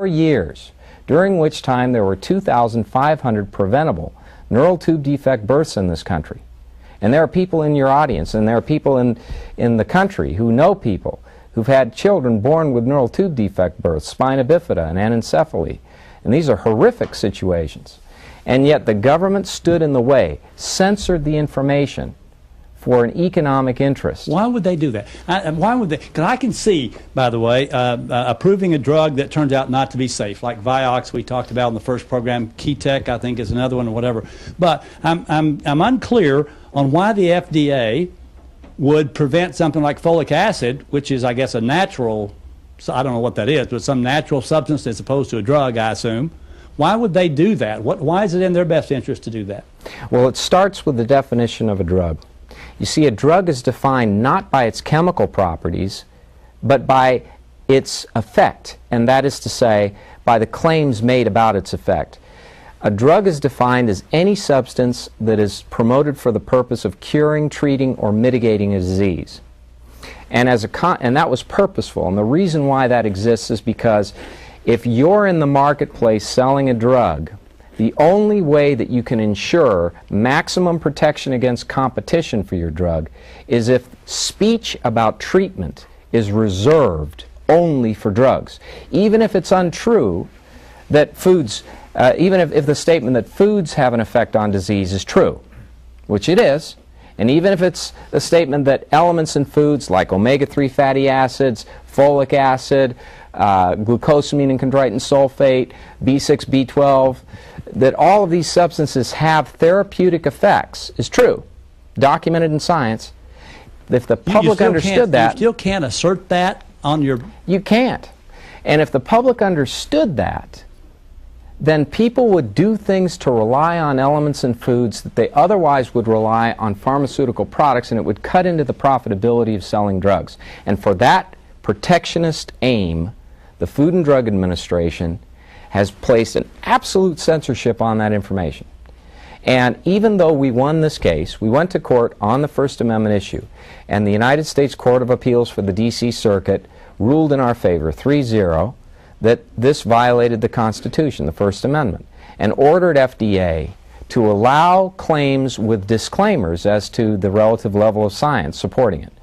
years, during which time there were 2,500 preventable neural tube defect births in this country. And there are people in your audience, and there are people in the country who know people who've had children born with neural tube defect births, spina bifida and anencephaly. And these are horrific situations. And yet the government stood in the way, censored the information for an economic interest. Why would they do that? Why would they? Because I can see, by the way, approving a drug that turns out not to be safe, like Vioxx we talked about in the first program. Ketec, I think, is another one, or whatever. But I'm unclear on why the FDA would prevent something like folic acid, which is, I guess, a natural, I don't know what that is, but some natural substance as opposed to a drug, I assume. Why would they do that? Why is it in their best interest to do that? Well, it starts with the definition of a drug. You see, a drug is defined not by its chemical properties, but by its effect, and that is to say, by the claims made about its effect. A drug is defined as any substance that is promoted for the purpose of curing, treating, or mitigating a disease. And, and that was purposeful, and the reason why that exists is because if you're in the marketplace selling a drug, the only way that you can ensure maximum protection against competition for your drug is if speech about treatment is reserved only for drugs. Even if it's untrue that foods, even if the statement that foods have an effect on disease is true, which it is, and even if it's a statement that elements in foods like omega-3 fatty acids, folic acid, glucosamine and chondroitin sulfate, B6, B12, that all of these substances have therapeutic effects is true, documented in science. If the public understood that... You still can't assert that on your... You can't. And if the public understood that, then people would do things to rely on elements in foods that they otherwise would rely on pharmaceutical products, and it would cut into the profitability of selling drugs. And for that protectionist aim, the Food and Drug Administration has placed an absolute censorship on that information. And even though we won this case, we went to court on the First Amendment issue, and the United States Court of Appeals for the D.C. Circuit ruled in our favor, 3-0, that this violated the Constitution, the First Amendment, and ordered FDA to allow claims with disclaimers as to the relative level of science supporting it.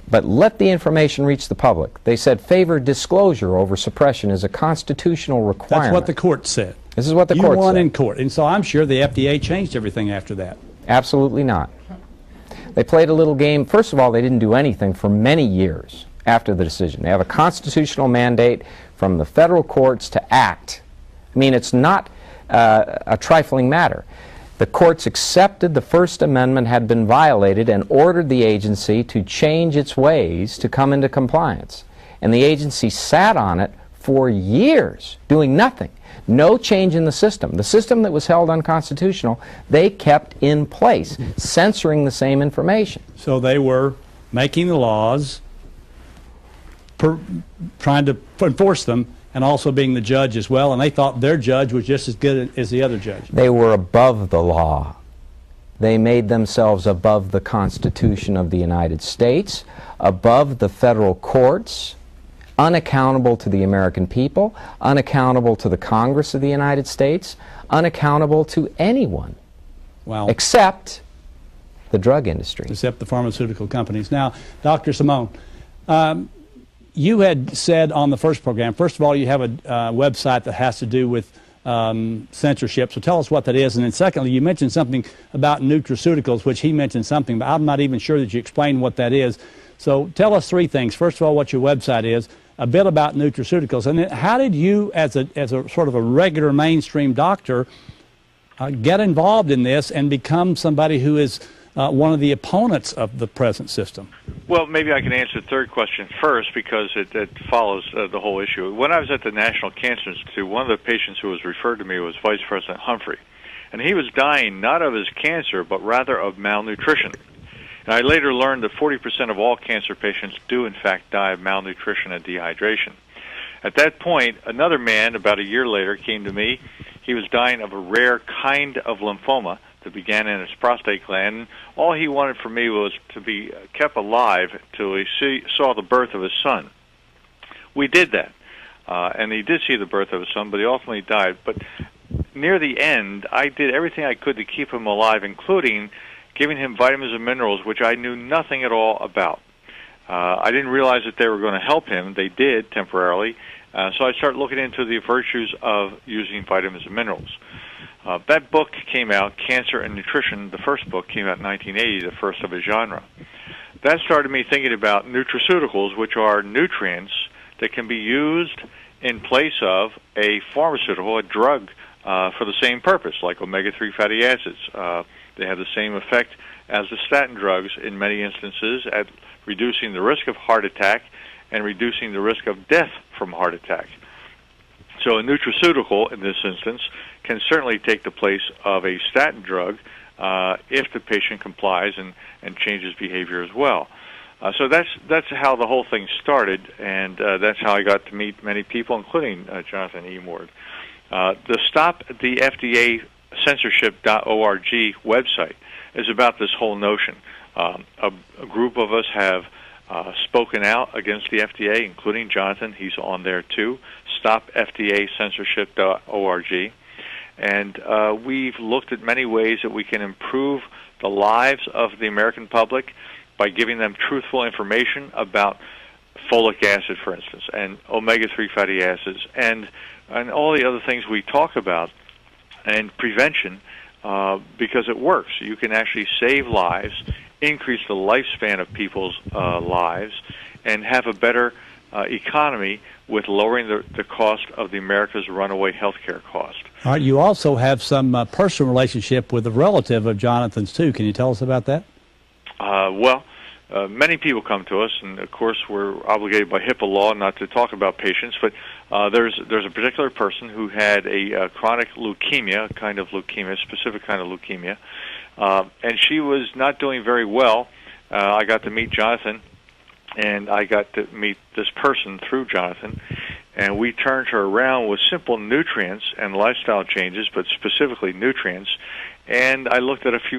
But let the information reach the public. They said favor disclosure over suppression is a constitutional requirement. That's what the court said. This is what the court said. You won in court, and so I'm sure the FDA changed everything after that. Absolutely not. They played a little game. First of all, they didn't do anything for many years after the decision. They have a constitutional mandate from the federal courts to act. I mean, it's not a trifling matter. The courts accepted the First Amendment had been violated and ordered the agency to change its ways to come into compliance. And the agency sat on it for years, doing nothing. No change in the system. The system that was held unconstitutional, they kept in place, censoring the same information. So they were making the laws, trying to enforce them, and also being the judge as well, and they thought their judge was just as good as the other judge. They were above the law. They made themselves above the Constitution of the United States, above the federal courts, unaccountable to the American people, unaccountable to the Congress of the United States, unaccountable to anyone, except the drug industry. Except the pharmaceutical companies. Now, Dr. Simone, you had said on the first program, first of all, you have a website that has to do with censorship, so tell us what that is. And then secondly, you mentioned something about nutraceuticals, which he mentioned something, but I'm not even sure that you explained what that is. So tell us three things. First of all, what your website is, a bit about nutraceuticals, and then how did you, as a sort of a regular mainstream doctor, get involved in this and become somebody who is one of the opponents of the present system? Well, maybe I can answer the third question first because it follows the whole issue. When I was at the National Cancer Institute, one of the patients who was referred to me was Vice President Humphrey. And he was dying not of his cancer, but rather of malnutrition. And I later learned that 40% of all cancer patients do, in fact, die of malnutrition and dehydration. At that point, another man, about a year later, came to me. He was dying of a rare kind of lymphoma that began in his prostate gland. All he wanted from me was to be kept alive till he saw the birth of his son. We did that. and he did see the birth of his son, but he ultimately died. But near the end, I did everything I could to keep him alive, including giving him vitamins and minerals, which I knew nothing at all about. I didn't realize that they were going to help him. They did, temporarily. So I started looking into the virtues of using vitamins and minerals. That book came out, Cancer and Nutrition. The first book came out in 1980, the first of its genre. That started me thinking about nutraceuticals, which are nutrients that can be used in place of a pharmaceutical, a drug, for the same purpose, like omega-3 fatty acids. They have the same effect as the statin drugs in many instances at reducing the risk of heart attack and reducing the risk of death from heart attack. So a nutraceutical, in this instance, can certainly take the place of a statin drug if the patient complies and changes behavior as well. So that's how the whole thing started, and that's how I got to meet many people, including Jonathan Emord. The Stop the FDA Censorship.org website is about this whole notion. A group of us have spoken out against the FDA, including Jonathan. He's on there too. StopFDACensorship.org. And we've looked at many ways that we can improve the lives of the American public by giving them truthful information about folic acid, for instance, and omega-3 fatty acids, and all the other things we talk about, and prevention, because it works. You can actually save lives, increase the lifespan of people's lives, and have a better economy with lowering the cost of the America's runaway health care cost. All right, you also have some personal relationship with a relative of Jonathan's, too. Can you tell us about that? Many people come to us, and of course we're obligated by HIPAA law not to talk about patients, but there's a particular person who had a chronic leukemia, a specific kind of leukemia, and she was not doing very well. I got to meet Jonathan, and I got to meet this person through Jonathan, and we turned her around with simple nutrients and lifestyle changes, but specifically nutrients, and I looked at a few